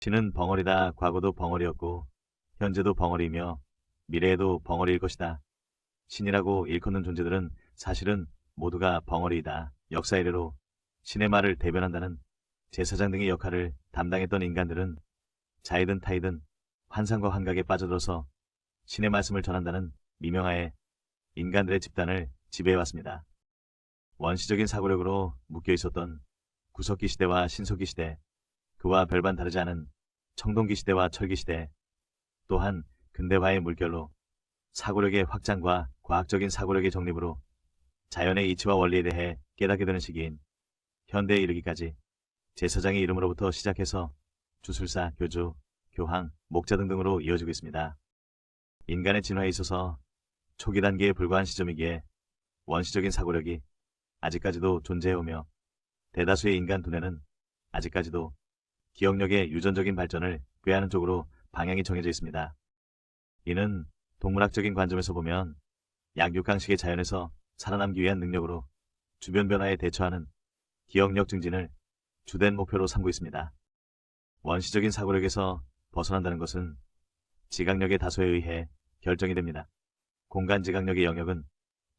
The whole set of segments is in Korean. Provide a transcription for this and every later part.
신은 벙어리다. 과거도 벙어리였고 현재도 벙어리이며 미래에도 벙어리일 것이다. 신이라고 일컫는 존재들은 사실은 모두가 벙어리이다. 역사 이래로 신의 말을 대변한다는 제사장 등의 역할을 담당했던 인간들은 자이든 타이든 환상과 환각에 빠져들어서 신의 말씀을 전한다는 미명하에 인간들의 집단을 지배해왔습니다. 원시적인 사고력으로 묶여있었던 구석기 시대와 신석기 시대, 그와 별반 다르지 않은 청동기 시대와 철기 시대, 또한 근대화의 물결로 사고력의 확장과 과학적인 사고력의 정립으로 자연의 이치와 원리에 대해 깨닫게 되는 시기인 현대에 이르기까지 제사장의 이름으로부터 시작해서 주술사, 교주, 교황, 목자 등등으로 이어지고 있습니다. 인간의 진화에 있어서 초기 단계에 불과한 시점이기에 원시적인 사고력이 아직까지도 존재해오며 대다수의 인간 두뇌는 아직까지도 기억력의 유전적인 발전을 꾀하는 쪽으로 방향이 정해져 있습니다. 이는 동물학적인 관점에서 보면 약육강식의 자연에서 살아남기 위한 능력으로 주변 변화에 대처하는 기억력 증진을 주된 목표로 삼고 있습니다. 원시적인 사고력에서 벗어난다는 것은 지각력의 다소에 의해 결정이 됩니다. 공간 지각력의 영역은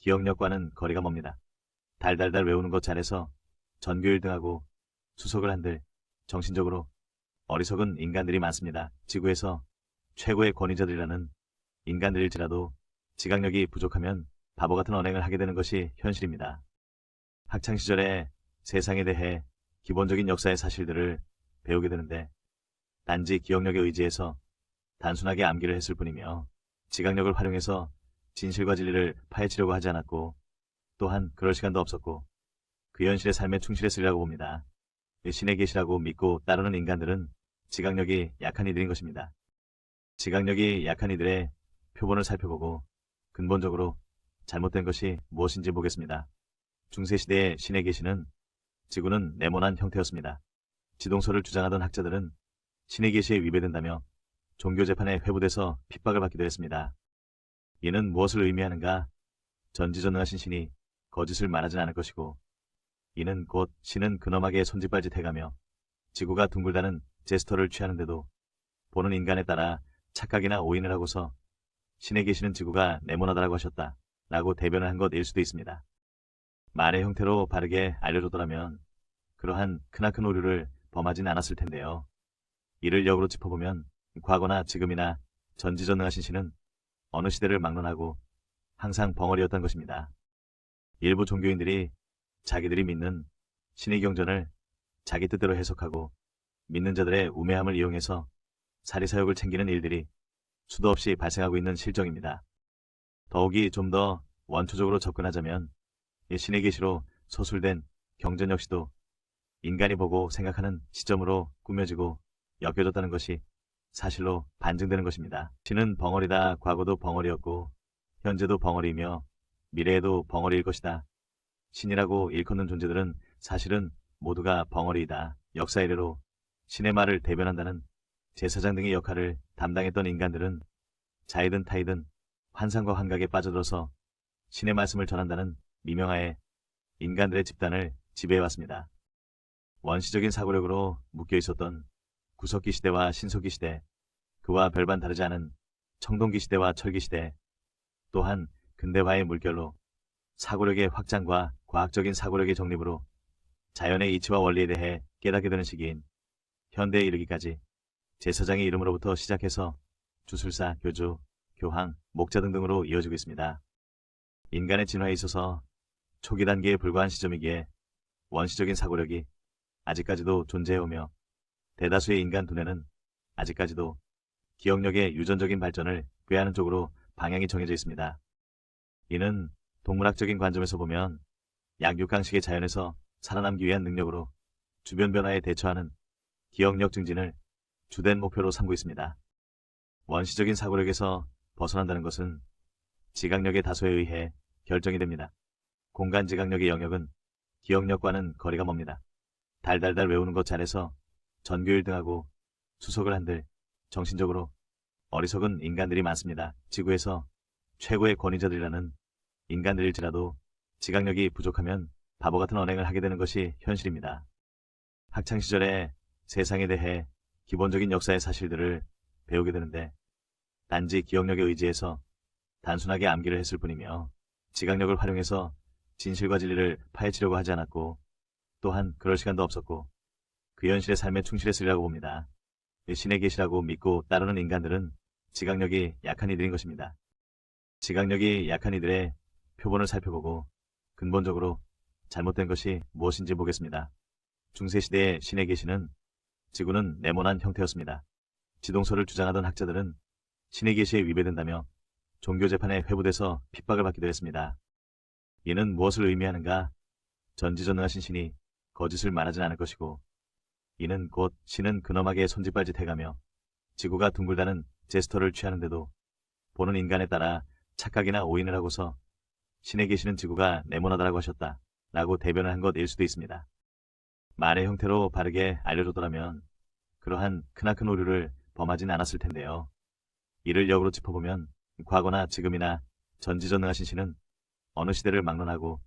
기억력과는 거리가 멉니다. 달달달 외우는 것 잘해서 전교 1등하고 수석을 한들 정신적으로 어리석은 인간들이 많습니다. 지구에서 최고의 권위자들이라는 인간들일지라도 지각력이 부족하면 바보 같은 언행을 하게 되는 것이 현실입니다. 학창시절에 세상에 대해 기본적인 역사의 사실들을 배우게 되는데 단지 기억력에 의지해서 단순하게 암기를 했을 뿐이며 지각력을 활용해서 진실과 진리를 파헤치려고 하지 않았고 또한 그럴 시간도 없었고 그 현실의 삶에 충실했으리라고 봅니다. 신의 계시라고 믿고 따르는 인간들은 지각력이 약한 이들인 것입니다. 지각력이 약한 이들의 표본을 살펴보고 근본적으로 잘못된 것이 무엇인지 보겠습니다. 중세시대의 신의 계시는 지구는 네모난 형태였습니다. 지동설을 주장하던 학자들은 신의 계시에 위배된다며 종교재판에 회부돼서 핍박을 받기도 했습니다. 이는 무엇을 의미하는가? 전지전능하신 신이 거짓을 말하진 않을 것이고 이는 곧 신은 근엄하게 손짓발짓 해가며 지구가 둥글다는 제스처를 취하는데도 보는 인간에 따라 착각이나 오인을 하고서 신의 계시는 지구가 네모나다라고 하셨다 라고 대변을 한 것일 수도 있습니다. 말의 형태로 바르게 알려줬더라면 그러한 크나큰 오류를 범하진 않았을 텐데요. 이를 역으로 짚어보면 과거나 지금이나 전지전능하신 신은 어느 시대를 막론하고 항상 벙어리였던 것입니다. 일부 종교인들이 자기들이 믿는 신의 경전을 자기 뜻대로 해석하고 믿는 자들의 우매함을 이용해서 사리사욕을 챙기는 일들이 수도 없이 발생하고 있는 실정입니다. 더욱이 좀 더 원초적으로 접근하자면 신의 계시로 서술된 경전 역시도 인간이 보고 생각하는 시점으로 꾸며지고 엮여졌다는 것이 사실로 반증되는 것입니다. 신은 벙어리다. 과거도 벙어리였고 현재도 벙어리이며 미래에도 벙어리일 것이다. 신이라고 일컫는 존재들은 사실은 모두가 벙어리이다. 역사 이래로 신의 말을 대변한다는 제사장 등의 역할을 담당했던 인간들은 자이든 타이든 환상과 환각에 빠져들어서 신의 말씀을 전한다는 미명하에 인간들의 집단을 지배해왔습니다. 원시적인 사고력으로 묶여있었던 구석기 시대와 신석기 시대, 그와 별반 다르지 않은 청동기 시대와 철기 시대, 또한 근대화의 물결로 사고력의 확장과 과학적인 사고력의 정립으로 자연의 이치와 원리에 대해 깨닫게 되는 시기인 현대에 이르기까지 제사장의 이름으로부터 시작해서 주술사, 교주, 교황, 목자 등등으로 이어지고 있습니다. 인간의 진화에 있어서 초기 단계에 불과한 시점이기에 원시적인 사고력이 아직까지도 존재해오며 대다수의 인간 두뇌는 아직까지도 기억력의 유전적인 발전을 꾀하는 쪽으로 방향이 정해져 있습니다. 이는 동물학적인 관점에서 보면 약육강식의 자연에서 살아남기 위한 능력으로 주변 변화에 대처하는 기억력 증진을 주된 목표로 삼고 있습니다. 원시적인 사고력에서 벗어난다는 것은 지각력의 다소에 의해 결정이 됩니다. 공간 지각력의 영역은 기억력과는 거리가 멉니다. 달달달 외우는 것 잘해서 전교 1등하고 수석을 한들 정신적으로 어리석은 인간들이 많습니다. 지구에서 최고의 권위자들이라는 인간들일지라도 지각력이 부족하면 바보 같은 언행을 하게 되는 것이 현실입니다. 학창시절에 세상에 대해 기본적인 역사의 사실들을 배우게 되는데 단지 기억력에 의지해서 단순하게 암기를 했을 뿐이며 지각력을 활용해서 진실과 진리를 파헤치려고 하지 않았고 또한 그럴 시간도 없었고 그 현실의 삶에 충실했으리라고 봅니다. 신의 계시라고 믿고 따르는 인간들은 지각력이 약한 이들인 것입니다. 지각력이 약한 이들의 표본을 살펴보고 근본적으로 잘못된 것이 무엇인지 보겠습니다. 중세시대의 신의 계시는 지구는 네모난 형태였습니다. 지동설을 주장하던 학자들은 신의 계시에 위배된다며 종교재판에 회부돼서 핍박을 받기도 했습니다. 이는 무엇을 의미하는가? 전지전능하신 신이 거짓을 말하진 않을 것이고 이는 곧 신은 근엄하게 손짓발짓 해가며 지구가 둥글다는 제스처를 취하는데도 보는 인간에 따라 착각이나 오인을 하고서 신의 계시는 지구가 네모나다라고 하셨다 라고 대변을 한 것일 수도 있습니다. 말의 형태로 바르게 알려줬더라면 그러한 크나큰 오류를 범하진 않았을 텐데요. 이를 역으로 짚어보면 과거나 지금이나 전지전능하신 신은 어느 시대를 막론하고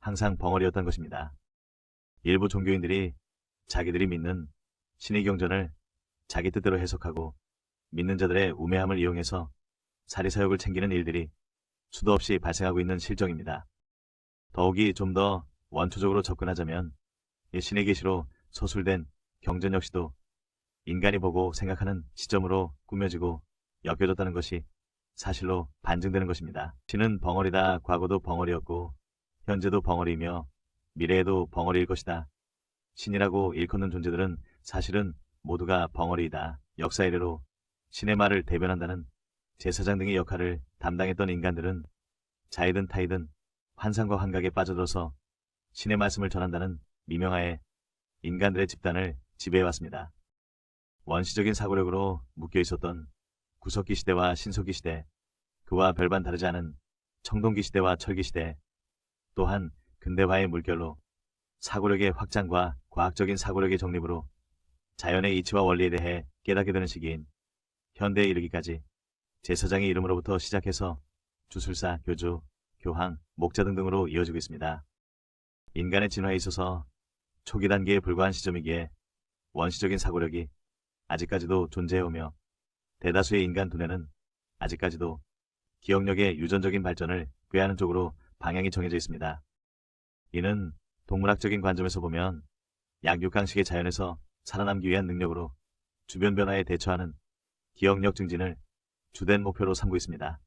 항상 벙어리였던 것입니다. 일부 종교인들이 자기들이 믿는 신의 경전을 자기 뜻대로 해석하고 믿는 자들의 우매함을 이용해서 사리사욕을 챙기는 일들이 수도 없이 발생하고 있는 실정입니다. 더욱이 좀 더 원초적으로 접근하자면 이 신의 계시로 서술된 경전 역시도 인간이 보고 생각하는 시점으로 꾸며지고 엮여졌다는 것이 사실로 반증되는 것입니다. 신은 벙어리다. 과거도 벙어리였고 현재도 벙어리이며 미래에도 벙어리일 것이다. 신이라고 일컫는 존재들은 사실은 모두가 벙어리이다. 역사 이래로 신의 말을 대변한다는 제사장 등의 역할을 담당했던 인간들은 자이든 타이든 환상과 환각에 빠져들어서 신의 말씀을 전한다는 미명하에 인간들의 집단을 지배해왔습니다. 원시적인 사고력으로 묶여있었던 구석기 시대와 신석기 시대, 그와 별반 다르지 않은 청동기 시대와 철기 시대, 또한 근대화의 물결로 사고력의 확장과 과학적인 사고력의 정립으로 자연의 이치와 원리에 대해 깨닫게 되는 시기인 현대에 이르기까지 제사장의 이름으로부터 시작해서 주술사, 교주, 교황, 목자 등등으로 이어지고 있습니다. 인간의 진화에 있어서 초기 단계에 불과한 시점이기에 원시적인 사고력이 아직까지도 존재해오며 대다수의 인간 두뇌는 아직까지도 기억력의 유전적인 발전을 꾀하는 쪽으로 방향이 정해져 있습니다. 이는 동물학적인 관점에서 보면 약육강식의 자연에서 살아남기 위한 능력으로 주변 변화에 대처하는 기억력 증진을 주된 목표로 삼고 있습니다.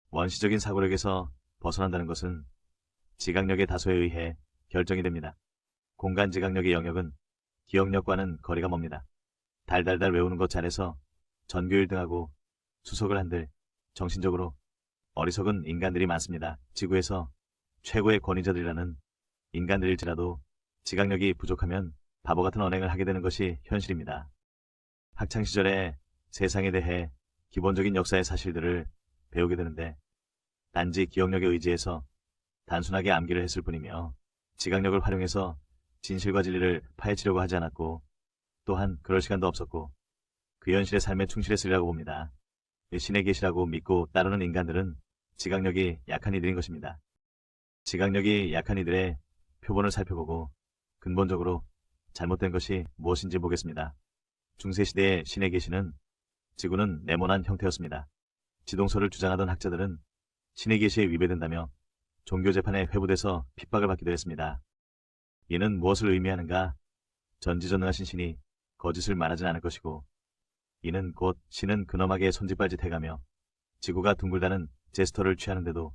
원시적인 사고력에서 벗어난다는 것은 지각력의 다소에 의해 결정이 됩니다. 공간 지각력의 영역은 기억력과는 거리가 멉니다. 달달달 외우는 것 잘해서 전교 1등하고 수석을 한들 정신적으로 어리석은 인간들이 많습니다. 지구에서 최고의 권위자들이라는 인간들일지라도 지각력이 부족하면 바보 같은 언행을 하게 되는 것이 현실입니다. 학창시절에 세상에 대해 기본적인 역사의 사실들을 배우게 되는데 단지 기억력에 의지해서 단순하게 암기를 했을 뿐이며 지각력을 활용해서 진실과 진리를 파헤치려고 하지 않았고 또한 그럴 시간도 없었고 그 현실의 삶에 충실했으리라고 봅니다. 신의 계시라고 믿고 따르는 인간들은 지각력이 약한 이들인 것입니다. 지각력이 약한 이들의 표본을 살펴보고 근본적으로 잘못된 것이 무엇인지 보겠습니다. 중세시대의 신의 계시는 지구는 네모난 형태였습니다. 지동설을 주장하던 학자들은 신의 계시에 위배된다며 종교재판에 회부돼서 핍박을 받기도 했습니다. 이는 무엇을 의미하는가? 전지전능하신 신이 거짓을 말하진 않을 것이고 이는 곧 신은 근엄하게 손짓발짓 해가며 지구가 둥글다는 제스처를 취하는데도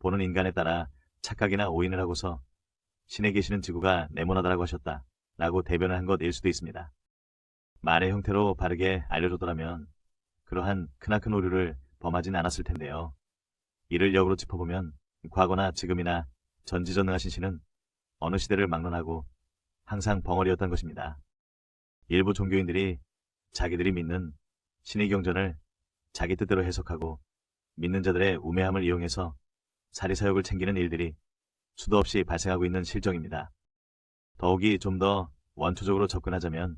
보는 인간에 따라 착각이나 오인을 하고서 신의 계시는 지구가 네모나다라고 하셨다 라고 대변을 한 것일 수도 있습니다. 말의 형태로 바르게 알려줬더라면 그러한 크나큰 오류를 범하진 않았을 텐데요. 이를 역으로 짚어보면 과거나 지금이나 전지전능하신 신은 어느 시대를 막론하고 항상 벙어리였던 것입니다. 일부 종교인들이 자기들이 믿는 신의 경전을 자기 뜻대로 해석하고 믿는 자들의 우매함을 이용해서 사리사욕을 챙기는 일들이 수도 없이 발생하고 있는 실정입니다. 더욱이 좀 더 원초적으로 접근하자면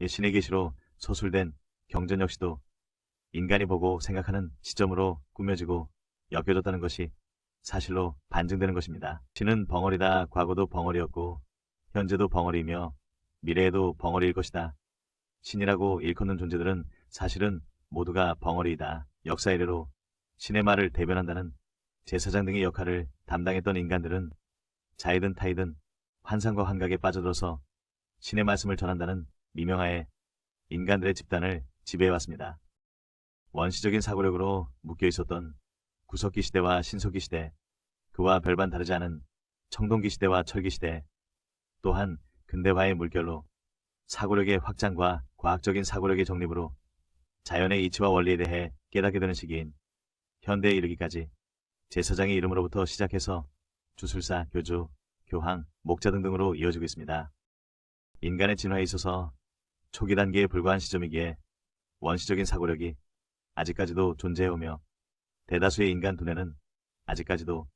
이 신의 계시로 서술된 경전 역시도 인간이 보고 생각하는 시점으로 꾸며지고 엮여졌다는 것이 사실로 반증되는 것입니다. 신은 벙어리다. 과거도 벙어리였고 현재도 벙어리이며 미래에도 벙어리일 것이다. 신이라고 일컫는 존재들은 사실은 모두가 벙어리이다. 역사 이래로 신의 말을 대변한다는 제사장 등의 역할을 담당했던 인간들은 자이든 타이든 환상과 환각에 빠져들어서 신의 말씀을 전한다는 미명하에 인간들의 집단을 지배해왔습니다. 원시적인 사고력으로 묶여있었던 구석기 시대와 신석기 시대, 그와 별반 다르지 않은 청동기 시대와 철기 시대, 또한 근대화의 물결로 사고력의 확장과 과학적인 사고력의 정립으로 자연의 이치와 원리에 대해 깨닫게 되는 시기인 현대에 이르기까지 제사장의 이름으로부터 시작해서 주술사, 교주, 교황, 목자 등등으로 이어지고 있습니다. 인간의 진화에 있어서 초기 단계에 불과한 시점이기에 원시적인 사고력이 아직까지도 존재해오며 대다수의 인간 두뇌는 아직까지도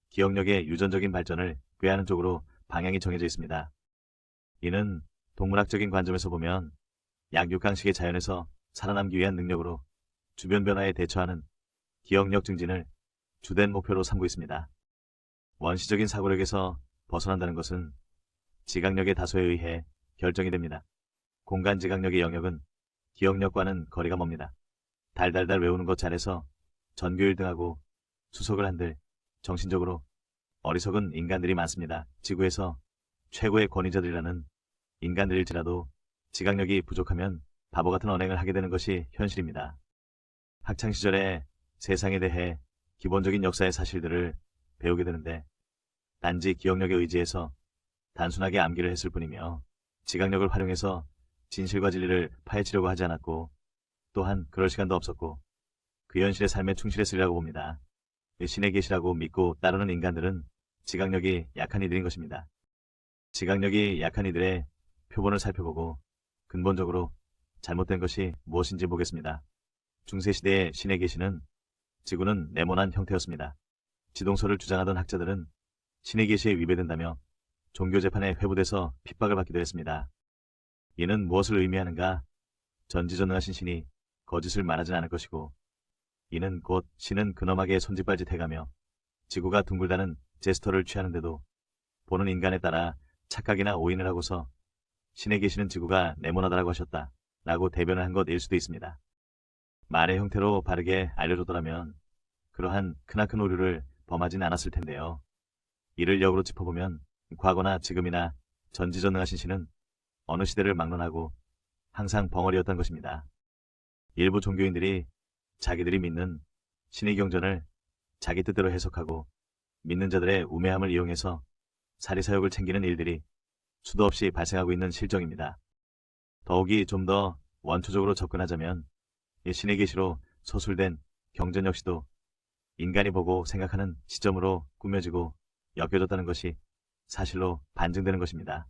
기억력의 유전적인 발전을 꾀하는 쪽으로 방향이 정해져 있습니다. 이는 동물학적인 관점에서 보면 약육강식의 자연에서 살아남기 위한 능력으로 주변 변화에 대처하는 기억력 증진을 주된 목표로 삼고 있습니다. 원시적인 사고력에서 벗어난다는 것은 지각력의 다소에 의해 결정이 됩니다. 공간 지각력의 영역은 기억력과는 거리가 멉니다. 달달달 외우는 것 잘해서 전교 1등하고 수석을 한들 정신적으로 어리석은 인간들이 많습니다. 지구에서 최고의 권위자들이라는 인간들일지라도 지각력이 부족하면 바보 같은 언행을 하게 되는 것이 현실입니다. 학창시절에 세상에 대해 기본적인 역사의 사실들을 배우게 되는데 단지 기억력에 의지해서 단순하게 암기를 했을 뿐이며 지각력을 활용해서 진실과 진리를 파헤치려고 하지 않았고 또한 그럴 시간도 없었고 그 현실의 삶에 충실했으리라고 봅니다. 신의 계시라고 믿고 따르는 인간들은 지각력이 약한 이들인 것입니다. 지각력이 약한 이들의 표본을 살펴보고 근본적으로 잘못된 것이 무엇인지 보겠습니다. 중세시대의 신의 계시는 지구는 네모난 형태였습니다. 지동설을 주장하던 학자들은 신의 계시에 위배된다며 종교재판에 회부돼서 핍박을 받기도 했습니다. 이는 무엇을 의미하는가? 전지전능하신 신이 거짓을 말하진 않을 것이고 이는 곧 신은 근엄하게 손짓발짓 해가며 지구가 둥글다는 제스처를 취하는데도 보는 인간에 따라 착각이나 오인을 하고서 신의 계시는 지구가 네모나다라고 하셨다 라고 대변을 한 것일 수도 있습니다. 말의 형태로 바르게 알려줬더라면 그러한 크나큰 오류를 범하진 않았을 텐데요. 이를 역으로 짚어보면 과거나 지금이나 전지전능하신 신은 어느 시대를 막론하고 항상 벙어리였던 것입니다. 일부 종교인들이 자기들이 믿는 신의 경전을 자기 뜻대로 해석하고 믿는 자들의 우매함을 이용해서 사리사욕을 챙기는 일들이 수도 없이 발생하고 있는 실정입니다. 더욱이 좀 더 원초적으로 접근하자면 이 신의 계시로 서술된 경전 역시도 인간이 보고 생각하는 시점으로 꾸며지고 엮여졌다는 것이 사실로 반증되는 것입니다.